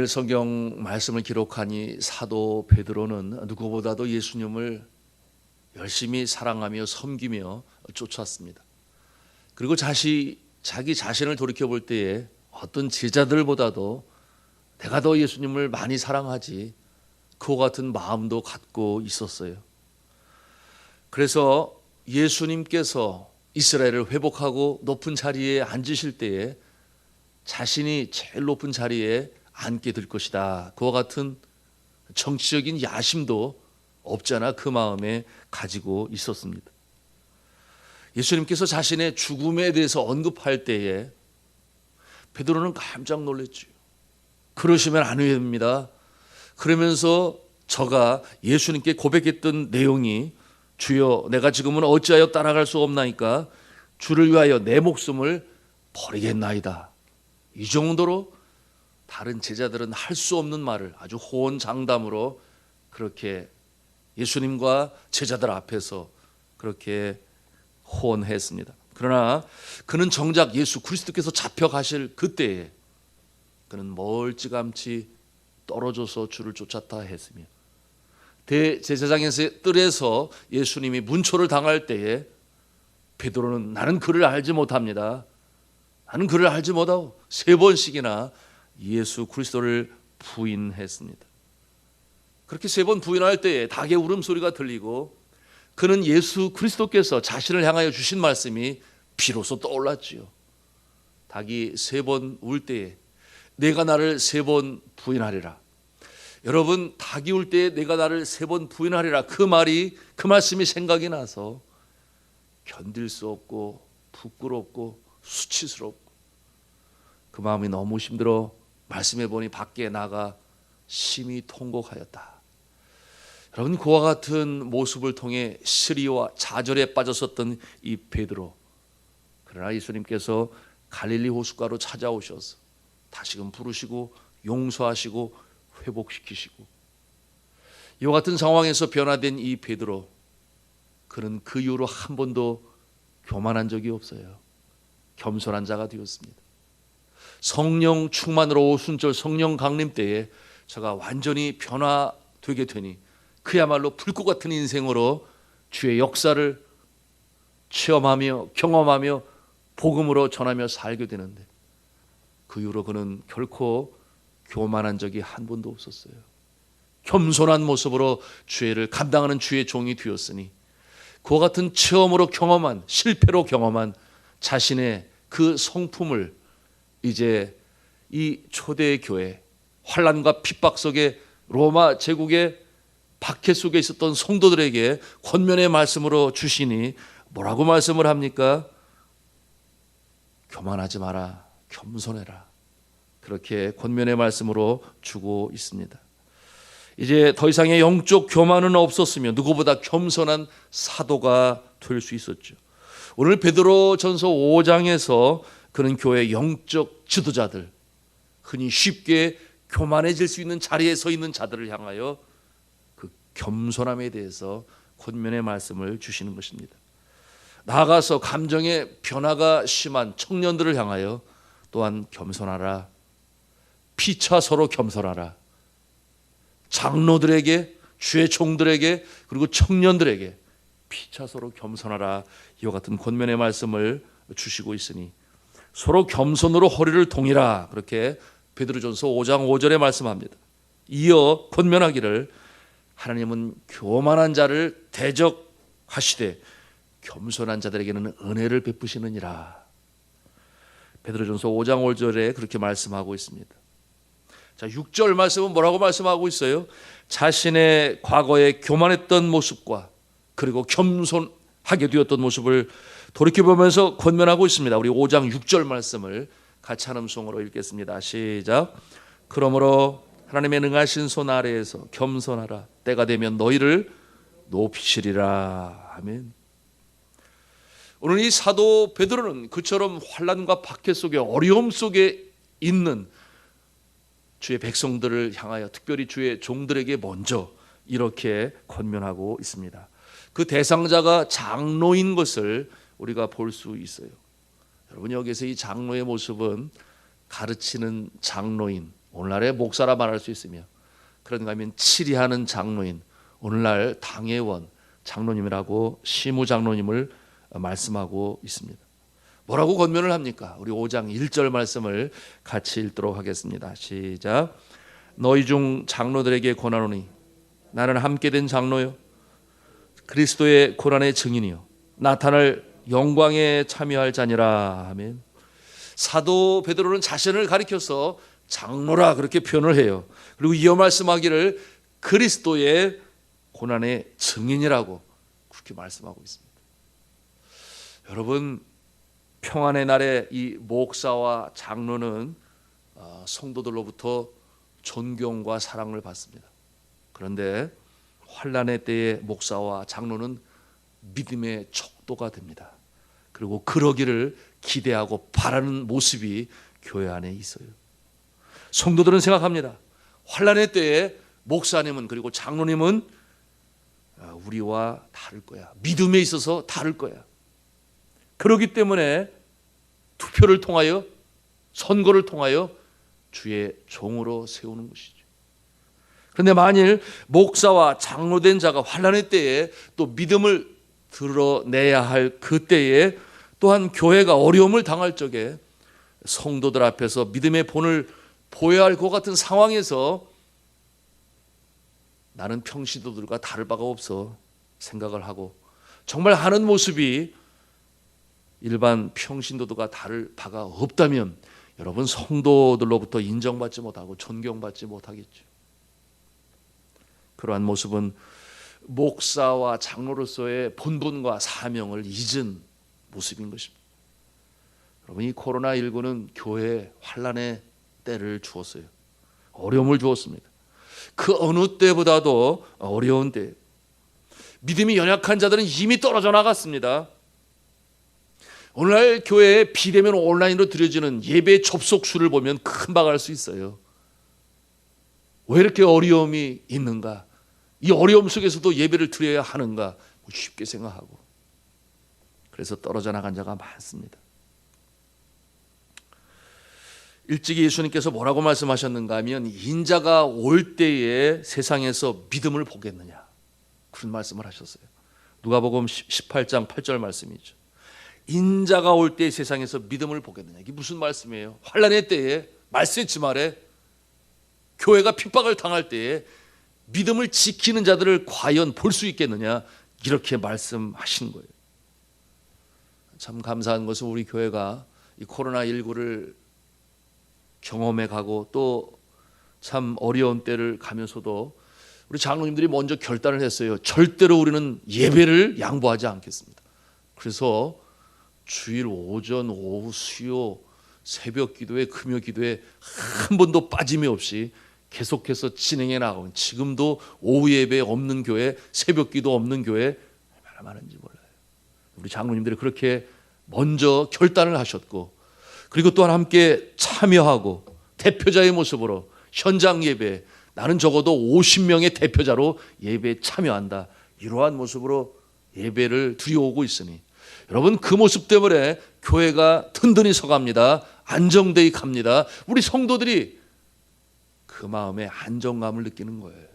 오늘 성경 말씀을 기록한 이 사도 베드로는 누구보다도 예수님을 열심히 사랑하며 섬기며 쫓았습니다. 그리고 자기 자신을 돌이켜 볼 때에 어떤 제자들보다도 내가 더 예수님을 많이 사랑하지, 그와 같은 마음도 갖고 있었어요. 그래서 예수님께서 이스라엘을 회복하고 높은 자리에 앉으실 때에 자신이 제일 높은 자리에 앉게 될 것이다, 그와 같은 정치적인 야심도 없잖아 그 마음에 가지고 있었습니다. 예수님께서 자신의 죽음에 대해서 언급할 때에 베드로는 깜짝 놀랐죠. 그러시면 안 됩니다. 그러면서 저가 예수님께 고백했던 내용이, 주여 내가 지금은 어찌하여 따라갈 수 없나이까 주를 위하여 내 목숨을 버리겠나이다. 이 정도로 다른 제자들은 할 수 없는 말을 아주 호언장담으로 그렇게 예수님과 제자들 앞에서 그렇게 호언했습니다. 그러나 그는 정작 예수 그리스도께서 잡혀가실 그때에 그는 멀찌감치 떨어져서 주를 쫓았다 했으며, 대제사장의 뜰에서 예수님이 문초를 당할 때에 베드로는 나는 그를 알지 못합니다, 나는 그를 알지 못하고 3번씩이나 예수 그리스도를 부인했습니다. 그렇게 3번 부인할 때에 닭의 울음소리가 들리고 그는 예수 그리스도께서 자신을 향하여 주신 말씀이 비로소 떠올랐지요. 닭이 3번 울 때에 내가 나를 3번 부인하리라. 여러분, 닭이 울 때에 내가 나를 3번 부인하리라, 그 말씀이 생각이 나서 견딜 수 없고 부끄럽고 수치스럽고 그 마음이 너무 힘들어 말씀해 보니 밖에 나가 심히 통곡하였다. 여러분, 그와 같은 모습을 통해 시리와 좌절에 빠졌었던 이 베드로, 그러나 예수님께서 갈릴리 호숫가로 찾아오셔서 다시금 부르시고 용서하시고 회복시키시고, 이와 같은 상황에서 변화된 이 베드로, 그는 그 이후로 한 번도 교만한 적이 없어요. 겸손한 자가 되었습니다. 성령 충만으로 오순절 성령 강림 때에 저가 완전히 변화되게 되니 그야말로 불꽃 같은 인생으로 주의 역사를 체험하며 경험하며 복음으로 전하며 살게 되는데, 그 이후로 그는 결코 교만한 적이 한 번도 없었어요. 겸손한 모습으로 주의를 감당하는 주의 종이 되었으니, 그와 같은 체험으로 경험한, 실패로 경험한 자신의 그 성품을 이제 이 초대 교회, 환난과 핍박 속에 로마 제국의 박해 속에 있었던 성도들에게 권면의 말씀으로 주시니 뭐라고 말씀을 합니까? 교만하지 마라, 겸손해라. 그렇게 권면의 말씀으로 주고 있습니다. 이제 더 이상의 영적 교만은 없었으며 누구보다 겸손한 사도가 될 수 있었죠. 오늘 베드로전서 5장에서 그는 교회 영적 지도자들, 흔히 쉽게 교만해질 수 있는 자리에 서 있는 자들을 향하여 그 겸손함에 대해서 권면의 말씀을 주시는 것입니다. 나아가서 감정의 변화가 심한 청년들을 향하여 또한 겸손하라, 피차 서로 겸손하라. 장로들에게, 주의 종들에게, 그리고 청년들에게 피차 서로 겸손하라, 이와 같은 권면의 말씀을 주시고 있으니 서로 겸손으로 허리를 동이라, 그렇게 베드로전서 5장 5절에 말씀합니다. 이어 권면하기를 하나님은 교만한 자를 대적하시되 겸손한 자들에게는 은혜를 베푸시느니라. 베드로전서 5장 5절에 그렇게 말씀하고 있습니다. 자, 6절 말씀은 뭐라고 말씀하고 있어요? 자신의 과거에 교만했던 모습과 그리고 겸손하게 되었던 모습을 돌이켜보면서 권면하고 있습니다. 우리 5장 6절 말씀을 같이 한 음성으로 읽겠습니다. 시작. 그러므로 하나님의 능하신 손 아래에서 겸손하라. 때가 되면 너희를 높이시리라. 아멘. 오늘 이 사도 베드로는 그처럼 환난과 박해 속에, 어려움 속에 있는 주의 백성들을 향하여, 특별히 주의 종들에게 먼저 이렇게 권면하고 있습니다. 그 대상자가 장로인 것을 우리가 볼 수 있어요. 여러분, 여기서 이 장로의 모습은 가르치는 장로인, 오늘날의 목사라 말할 수 있으며, 그런가 하면 치리하는 장로인, 오늘날 당회원 장로님이라고 시무 장로님을 말씀하고 있습니다. 뭐라고 권면을 합니까? 우리 5장 1절 말씀을 같이 읽도록 하겠습니다. 시작. 너희 중 장로들에게 권하노니 나는 함께 된 장로요 그리스도의 고난의 증인이요 나타날 영광에 참여할 자니라. 아멘. 사도 베드로는 자신을 가리켜서 장로라 그렇게 표현을 해요. 그리고 이어 말씀하기를 그리스도의 고난의 증인이라고 그렇게 말씀하고 있습니다. 여러분, 평안의 날에 이 목사와 장로는 성도들로부터 존경과 사랑을 받습니다. 그런데 환난의 때에 목사와 장로는 믿음의 척도가 됩니다. 그리고 그러기를 기대하고 바라는 모습이 교회 안에 있어요. 성도들은 생각합니다. 환난의 때에 목사님은 그리고 장로님은 우리와 다를 거야. 믿음에 있어서 다를 거야. 그렇기 때문에 투표를 통하여 선거를 통하여 주의 종으로 세우는 것이죠. 그런데 만일 목사와 장로된 자가 환난의 때에 또 믿음을 드러내야 할 그때에 또한 교회가 어려움을 당할 적에 성도들 앞에서 믿음의 본을 보여야 할 것 같은 상황에서 나는 평신도들과 다를 바가 없어 생각을 하고 정말 하는 모습이 일반 평신도들과 다를 바가 없다면 여러분 성도들로부터 인정받지 못하고 존경받지 못하겠죠. 그러한 모습은 목사와 장로로서의 본분과 사명을 잊은 모습인 것입니다. 여러분, 이 코로나19는 교회에 환난의 때를 주었어요. 어려움을 주었습니다. 그 어느 때보다도 어려운 때, 믿음이 연약한 자들은 이미 떨어져 나갔습니다. 오늘날 교회에 비대면 온라인으로 드려지는 예배 접속 수를 보면 금방 알 수 있어요. 왜 이렇게 어려움이 있는가? 이 어려움 속에서도 예배를 드려야 하는가? 쉽게 생각하고 그래서 떨어져 나간 자가 많습니다. 일찍이 예수님께서 뭐라고 말씀하셨는가 하면 인자가 올 때에 세상에서 믿음을 보겠느냐 그런 말씀을 하셨어요. 누가복음 18장 8절 말씀이죠. 인자가 올 때 세상에서 믿음을 보겠느냐. 이게 무슨 말씀이에요? 환난의 때에 말세지 말에 교회가 핍박을 당할 때에 믿음을 지키는 자들을 과연 볼 수 있겠느냐 이렇게 말씀하신 거예요. 참 감사한 것은 우리 교회가 이 코로나19를 경험해 가고 또 참 어려운 때를 가면서도 우리 장로님들이 먼저 결단을 했어요. 절대로 우리는 예배를 양보하지 않겠습니다. 그래서 주일 오전, 오후, 수요, 새벽 기도회, 금요 기도회 한 번도 빠짐이 없이 계속해서 진행해 나가고 지금도 오후 예배 없는 교회, 새벽 기도 없는 교회 얼마나 많은지 몰라요. 우리 장로님들이 그렇게 먼저 결단을 하셨고 그리고 또한 함께 참여하고 대표자의 모습으로 현장 예배, 나는 적어도 50명의 대표자로 예배에 참여한다. 이러한 모습으로 예배를 드려오고 있으니 여러분 그 모습 때문에 교회가 든든히 서갑니다. 안정되게 갑니다. 우리 성도들이 그 마음에 안정감을 느끼는 거예요.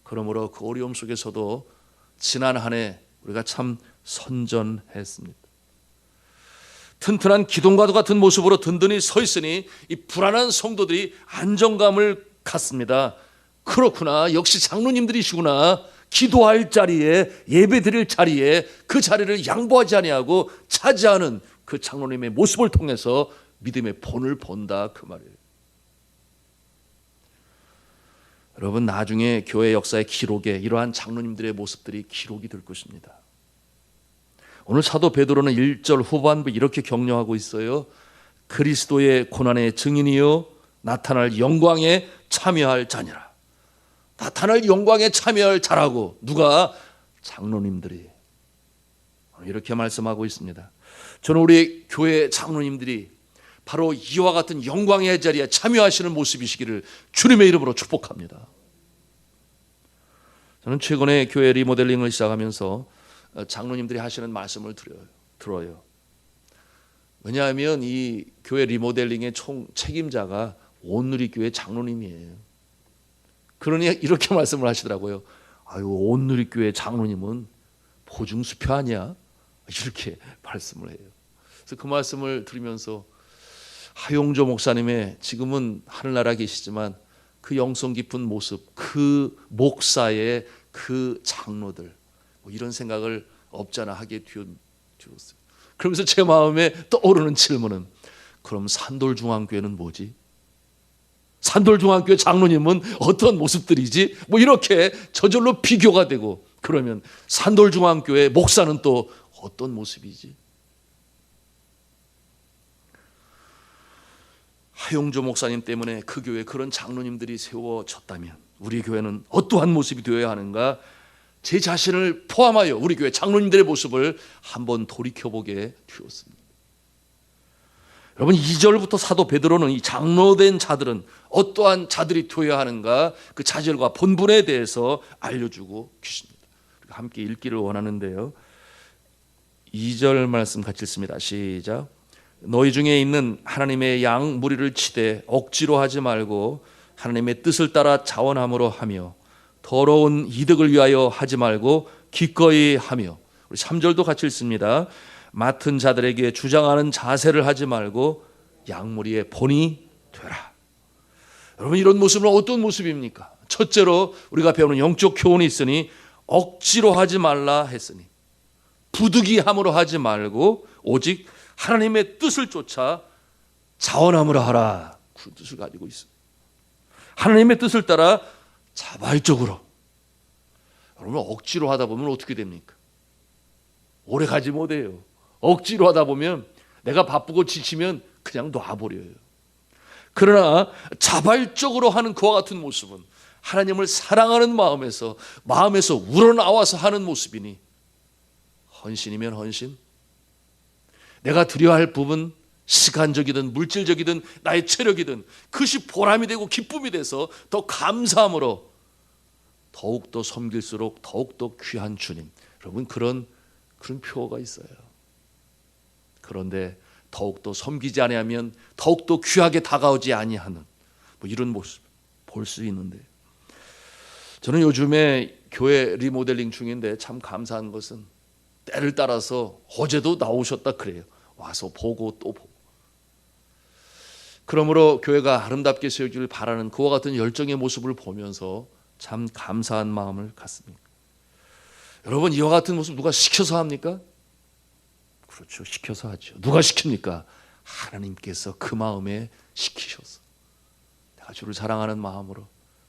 그러므로 그 어려움 속에서도 지난 한 해 우리가 참 선전했습니다. 튼튼한 기둥과도 같은 모습으로 든든히 서 있으니 이 불안한 성도들이 안정감을 갖습니다. 그렇구나. 역시 장로님들이시구나. 기도할 자리에 예배 드릴 자리에 그 자리를 양보하지 아니하고 차지하는 그 장로님의 모습을 통해서 믿음의 본을 본다 그 말이에요. 여러분 나중에 교회 역사의 기록에 이러한 장로님들의 모습들이 기록이 될 것입니다. 오늘 사도 베드로는 1절 후반부 이렇게 격려하고 있어요. 그리스도의 고난의 증인이요 나타날 영광에 참여할 자니라. 나타날 영광에 참여할 자라고 누가? 장로님들이 이렇게 말씀하고 있습니다. 저는 우리 교회 장로님들이 바로 이와 같은 영광의 자리에 참여하시는 모습이시기를 주님의 이름으로 축복합니다. 저는 최근에 교회 리모델링을 시작하면서 장로님들이 하시는 말씀을 들어요. 왜냐하면 이 교회 리모델링의 총 책임자가 온누리교회 장로님이에요. 그러니 이렇게 말씀을 하시더라고요. 아유, 온누리교회 장로님은 보증수표 아니야? 이렇게 말씀을 해요. 그래서 그 말씀을 들으면서 하용조 목사님의, 지금은 하늘나라 계시지만 그 영성 깊은 모습, 그 목사의 그 장로들, 뭐 이런 생각을 없잖아 하게 되었어요. 그러면서 제 마음에 떠오르는 질문은, 그럼 산돌중앙교회는 뭐지? 산돌중앙교회 장로님은 어떤 모습들이지? 뭐 이렇게 저절로 비교가 되고, 그러면 산돌중앙교회 목사는 또 어떤 모습이지? 하용조 목사님 때문에 그 교회에 그런 장로님들이 세워졌다면 우리 교회는 어떠한 모습이 되어야 하는가? 제 자신을 포함하여 우리 교회 장로님들의 모습을 한번 돌이켜보게 되었습니다. 여러분, 2절부터 사도 베드로는 이 장로된 자들은 어떠한 자들이 되어야 하는가, 그 자질과 본분에 대해서 알려주고 계십니다. 함께 읽기를 원하는데요, 2절 말씀 같이 읽습니다. 시작. 너희 중에 있는 하나님의 양 무리를 치되 억지로 하지 말고 하나님의 뜻을 따라 자원함으로 하며, 더러운 이득을 위하여 하지 말고 기꺼이 하며. 우리 3절도 같이 읽습니다. 맡은 자들에게 주장하는 자세를 하지 말고 양무리의 본이 되라. 여러분, 이런 모습은 어떤 모습입니까? 첫째로 우리가 배우는 영적 교훈이 있으니, 억지로 하지 말라 했으니 부득이함으로 하지 말고 오직 하나님의 뜻을 쫓아 자원함으로 하라. 그 뜻을 가지고 있습니다. 하나님의 뜻을 따라 자발적으로. 여러분, 억지로 하다 보면 어떻게 됩니까? 오래 가지 못해요. 억지로 하다 보면 내가 바쁘고 지치면 그냥 놔버려요. 그러나 자발적으로 하는 그와 같은 모습은 하나님을 사랑하는 마음에서 우러나와서 하는 모습이니, 헌신이면 헌신, 내가 드려야 할 부분, 시간적이든 물질적이든 나의 체력이든 그것이 보람이 되고 기쁨이 돼서 더 감사함으로 더욱더 섬길수록 더욱더 귀한 주님. 여러분, 그런 표어가 있어요. 그런데 더욱더 섬기지 아니하면 더욱더 귀하게 다가오지 아니하는, 뭐 이런 모습 볼 수 있는데, 저는 요즘에 교회 리모델링 중인데 참 감사한 것은 때를 따라서 어제도 나오셨다 그래요. 와서 보고 또 보고. 그러므로 교회가 아름답게 세워지길 바라는 그와 같은 열정의 모습을 보면서 참 감사한 마음을 갖습니다. 여러분, 이와 같은 모습 누가 시켜서 합니까? 그렇죠, 시켜서 하죠. 누가 시킵니까? 하나님께서 그 마음에 시키셔서. 내가 주를 사랑하는 마음으로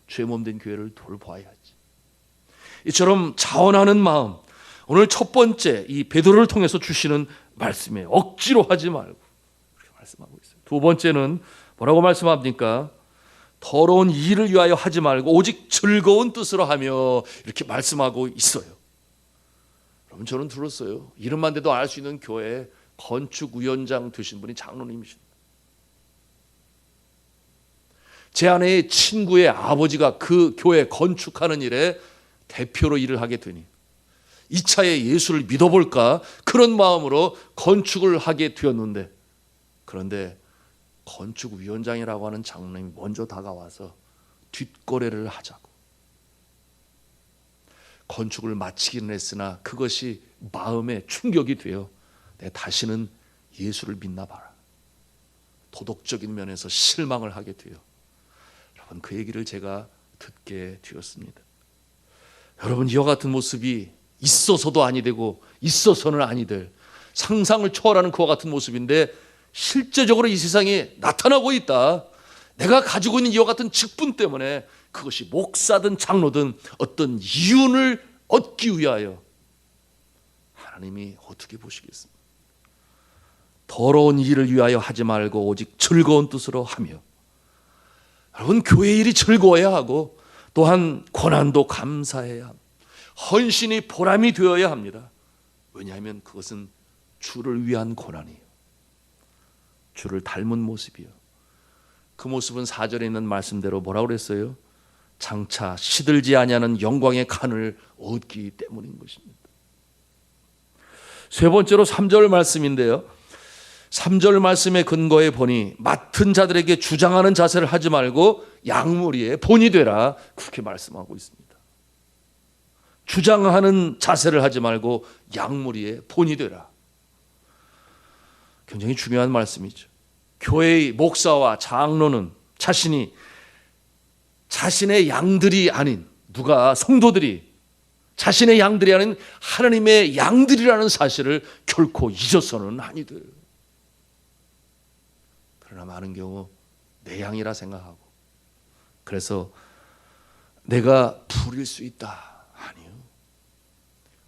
죄 몸된 교회를 돌봐야지. 이처럼 자원하는 마음, 오늘 첫 번째 이 베드로를 통해서 주시는 말씀이에요. 억지로 하지 말고, 그렇게 말씀하고 있어요. 두 번째는 뭐라고 말씀합니까? 더러운 일을 위하여 하지 말고 오직 즐거운 뜻으로 하며, 이렇게 말씀하고 있어요. 여러분, 저는 들었어요. 이름만 대도 알 수 있는 교회 건축위원장 되신 분이 장로님이십니다. 제 아내의 친구의 아버지가 그 교회 건축하는 일에 대표로 일을 하게 되니 이 차에 예수를 믿어볼까, 그런 마음으로 건축을 하게 되었는데, 그런데 건축위원장이라고 하는 장로님이 먼저 다가와서 뒷거래를 하자고. 건축을 마치기는 했으나 그것이 마음에 충격이 되어 내 다시는 예수를 믿나 봐라. 도덕적인 면에서 실망을 하게 돼요. 여러분, 그 얘기를 제가 듣게 되었습니다. 여러분, 이와 같은 모습이 있어서도 아니 되고 있어서는 아니 될, 상상을 초월하는 그와 같은 모습인데 실제적으로 이 세상에 나타나고 있다. 내가 가지고 있는 이와 같은 직분 때문에, 그것이 목사든 장로든 어떤 이윤을 얻기 위하여, 하나님이 어떻게 보시겠습니까? 더러운 일을 위하여 하지 말고 오직 즐거운 뜻으로 하며. 여러분, 교회 일이 즐거워야 하고 또한 고난도 감사해야 합니다. 헌신이 보람이 되어야 합니다. 왜냐하면 그것은 주를 위한 고난이에요. 주를 닮은 모습이요. 그 모습은 4절에 있는 말씀대로 뭐라고 그랬어요? 장차 시들지 아니하는 영광의 칸을 얻기 때문인 것입니다. 세 번째로 3절 말씀인데요, 3절 말씀의 근거에 보니 맡은 자들에게 주장하는 자세를 하지 말고 양무리의 본이 되라, 그렇게 말씀하고 있습니다. 주장하는 자세를 하지 말고 양무리의 본이 되라. 굉장히 중요한 말씀이죠. 교회의 목사와 장로는 자신이 자신의 양들이 아닌, 누가, 성도들이 자신의 양들이 아닌 하나님의 양들이라는 사실을 결코 잊어서는 아니 돼요. 그러나 많은 경우 내 양이라 생각하고, 그래서 내가 부릴 수 있다. 아니요.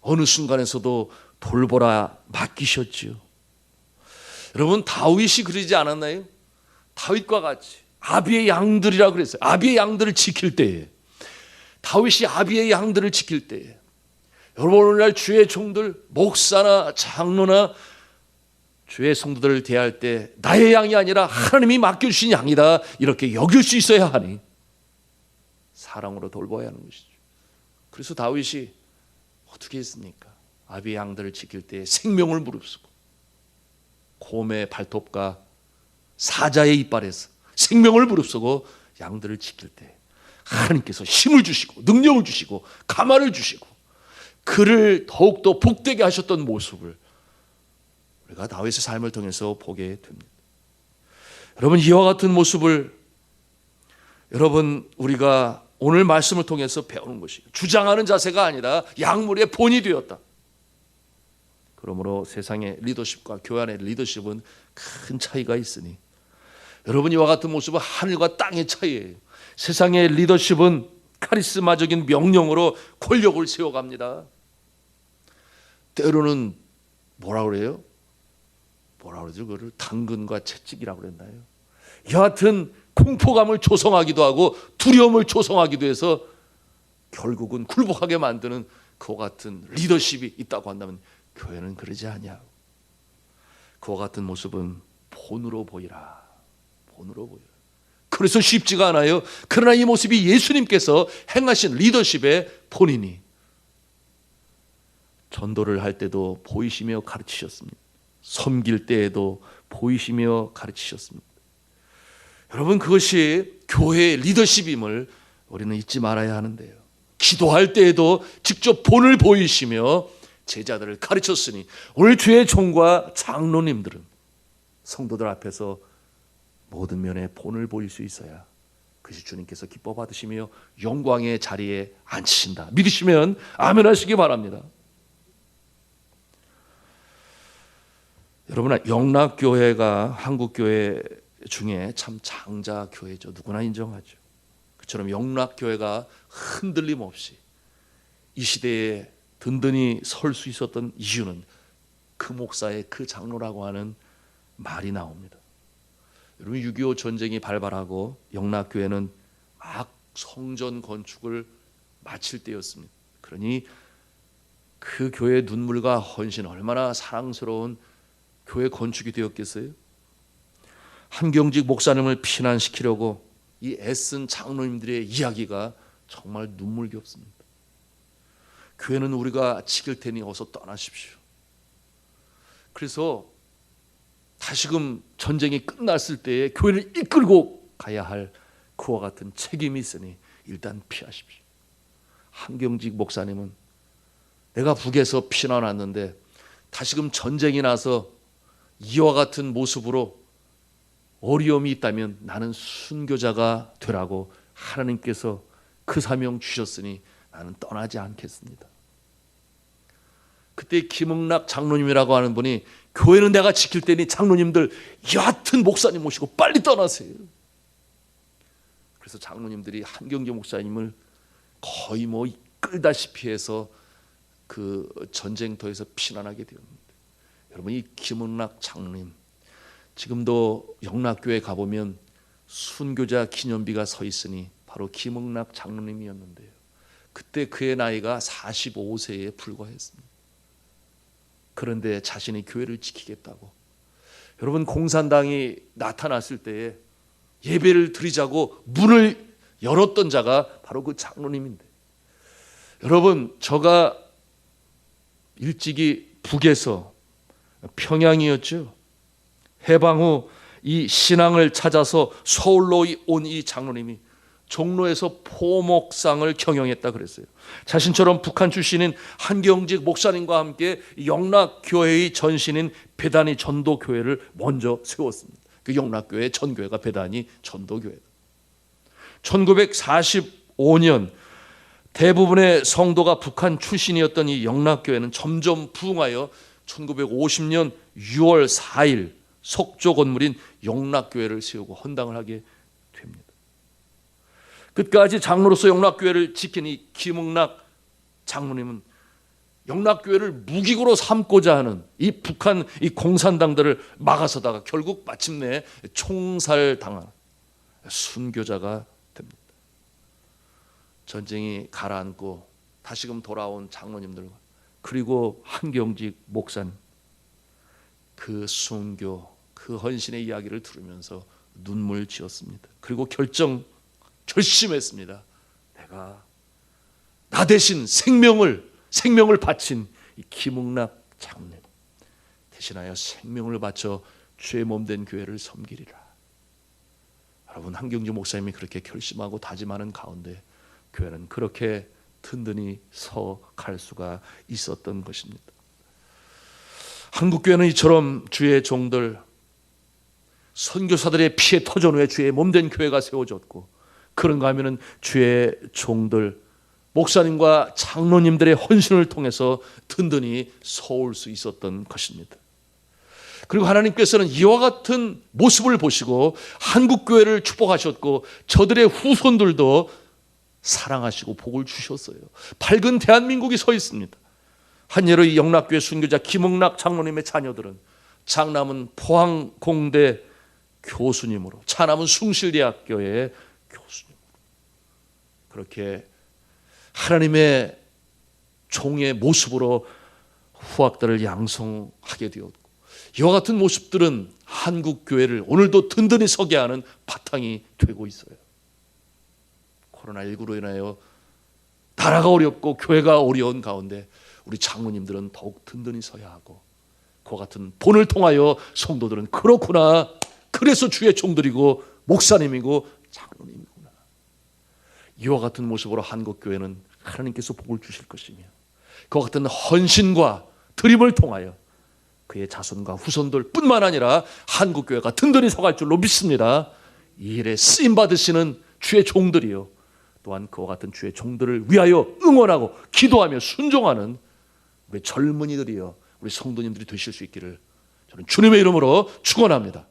어느 순간에서도 돌보라 맡기셨지요. 여러분, 다윗이 그러지 않았나요? 다윗과 같이 아비의 양들이라 그랬어요. 아비의 양들을 지킬 때에, 다윗이 아비의 양들을 지킬 때에, 여러분, 오늘날 주의 종들, 목사나 장로나 주의 성도들을 대할 때 나의 양이 아니라 하나님이 맡겨주신 양이다, 이렇게 여길 수 있어야 하니 사랑으로 돌봐야 하는 것이죠. 그래서 다윗이 어떻게 했습니까? 아비의 양들을 지킬 때 생명을 무릅쓰고 곰의 발톱과 사자의 이빨에서 생명을 무릅쓰고 양들을 지킬 때 하나님께서 힘을 주시고 능력을 주시고 가마를 주시고 그를 더욱더 복되게 하셨던 모습을 우리가 다윗의 삶을 통해서 보게 됩니다. 여러분, 이와 같은 모습을 여러분 우리가 오늘 말씀을 통해서 배우는 것이에요. 주장하는 자세가 아니라 양무리의 본이 되었다. 그러므로 세상의 리더십과 교회 안의 리더십은 큰 차이가 있으니 여러분, 이와 같은 모습은 하늘과 땅의 차이예요. 세상의 리더십은 카리스마적인 명령으로 권력을 세워갑니다. 때로는 뭐라 그래요? 뭐라 그러죠? 그거를 당근과 채찍이라고 그랬나요? 여하튼 공포감을 조성하기도 하고 두려움을 조성하기도 해서 결국은 굴복하게 만드는 그와 같은 리더십이 있다고 한다면 교회는 그러지 아니하고 그와 같은 모습은 본으로 보이라. 본으로 보이라. 그래서 쉽지가 않아요. 그러나 이 모습이 예수님께서 행하신 리더십의 본이니 전도를 할 때도 보이시며 가르치셨습니다. 섬길 때에도 보이시며 가르치셨습니다. 여러분, 그것이 교회의 리더십임을 우리는 잊지 말아야 하는데요. 기도할 때에도 직접 본을 보이시며 제자들을 가르쳤으니 오늘 주의 종과 장로님들은 성도들 앞에서 모든 면에 본을 보일 수 있어야 그것이 주님께서 기뻐 받으시며 영광의 자리에 앉히신다. 믿으시면 아멘 하시기 바랍니다. 여러분, 영락교회가 한국교회 중에 참 장자교회죠. 누구나 인정하죠. 그처럼 영락교회가 흔들림 없이 이 시대에 든든히 설 수 있었던 이유는 그 목사의 그 장로라고 하는 말이 나옵니다. 여러분, 6.25 전쟁이 발발하고 영락교회는 막 성전 건축을 마칠 때였습니다. 그러니 그 교회의 눈물과 헌신, 얼마나 사랑스러운 교회 건축이 되었겠어요? 한경직 목사님을 피난시키려고 이 애쓴 장로님들의 이야기가 정말 눈물겹습니다. 교회는 우리가 지킬 테니 어서 떠나십시오. 그래서 다시금 전쟁이 끝났을 때에 교회를 이끌고 가야 할 그와 같은 책임이 있으니 일단 피하십시오. 한경직 목사님은 내가 북에서 피난 왔는데 다시금 전쟁이 나서 이와 같은 모습으로 어려움이 있다면 나는 순교자가 되라고 하나님께서 그 사명 주셨으니 나는 떠나지 않겠습니다. 그때 김응락 장로님이라고 하는 분이 교회는 내가 지킬 테니 장로님들 여하튼 목사님 모시고 빨리 떠나세요. 그래서 장로님들이 한경재 목사님을 거의 이끌다시피 해서 그 전쟁터에서 피난하게 되었습니다. 여러분, 이 김응락 장로님 지금도 영락교회 가보면 순교자 기념비가 서 있으니 바로 김응락 장로님이었는데요. 그때 그의 나이가 45세에 불과했습니다. 그런데 자신이 교회를 지키겠다고, 여러분, 공산당이 나타났을 때에 예배를 드리자고 문을 열었던 자가 바로 그 장로님인데, 여러분, 저가 일찍이 북에서 평양이었죠. 해방 후 이 신앙을 찾아서 서울로 온 이 장로님이 종로에서 포목상을 경영했다 그랬어요. 자신처럼 북한 출신인 한경직 목사님과 함께 영락교회의 전신인 배단위 전도교회를 먼저 세웠습니다. 그 영락교회 전교회가 배단위 전도교회다. 1945년 대부분의 성도가 북한 출신이었던 이 영락교회는 점점 부흥하여 1950년 6월 4일 석조 건물인 영락교회를 세우고 헌당을 하게 됩니다. 끝까지 장로로서 영락교회를 지킨 이 김응락 장로님은 영락교회를 무기고로 삼고자 하는 이 북한 이 공산당들을 막아서다가 결국 마침내 총살당한 순교자가 됩니다. 전쟁이 가라앉고 다시금 돌아온 장로님들과 그리고 한경직 목사님, 그 순교, 그 헌신의 이야기를 들으면서 눈물 지었습니다. 그리고 결심했습니다. 내가 나 대신 생명을 바친 이 김응락 장로님 대신하여 생명을 바쳐 주의 몸된 교회를 섬기리라. 여러분, 한경직 목사님이 그렇게 결심하고 다짐하는 가운데 교회는 그렇게 든든히 서 갈 수가 있었던 것입니다. 한국교회는 이처럼 주의 종들, 선교사들의 피에 터전 후에 주의 몸된 교회가 세워졌고, 그런가 하면은 주의 종들, 목사님과 장로님들의 헌신을 통해서 든든히 서올 수 있었던 것입니다. 그리고 하나님께서는 이와 같은 모습을 보시고 한국교회를 축복하셨고 저들의 후손들도 사랑하시고 복을 주셨어요. 밝은 대한민국이 서 있습니다. 한 예로 이 영락교회 순교자 김응락 장로님의 자녀들은 장남은 포항공대 교수님으로, 차남은 숭실대학교의 교수님으로 그렇게 하나님의 종의 모습으로 후학들을 양성하게 되었고, 이와 같은 모습들은 한국교회를 오늘도 든든히 서게 하는 바탕이 되고 있어요. 코로나19로 인하여 나라가 어렵고 교회가 어려운 가운데 우리 장로님들은 더욱 든든히 서야 하고, 그와 같은 본을 통하여 성도들은 그렇구나, 그래서 주의 종들이고 목사님이고 장로님이구나, 이와 같은 모습으로 한국교회는 하나님께서 복을 주실 것이며, 그와 같은 헌신과 드림을 통하여 그의 자손과 후손들 뿐만 아니라 한국교회가 든든히 서갈 줄로 믿습니다. 이 일에 쓰임받으시는 주의 종들이요, 또한 그와 같은 주의 종들을 위하여 응원하고 기도하며 순종하는 우리 젊은이들이요, 우리 성도님들이 되실 수 있기를 저는 주님의 이름으로 축원합니다.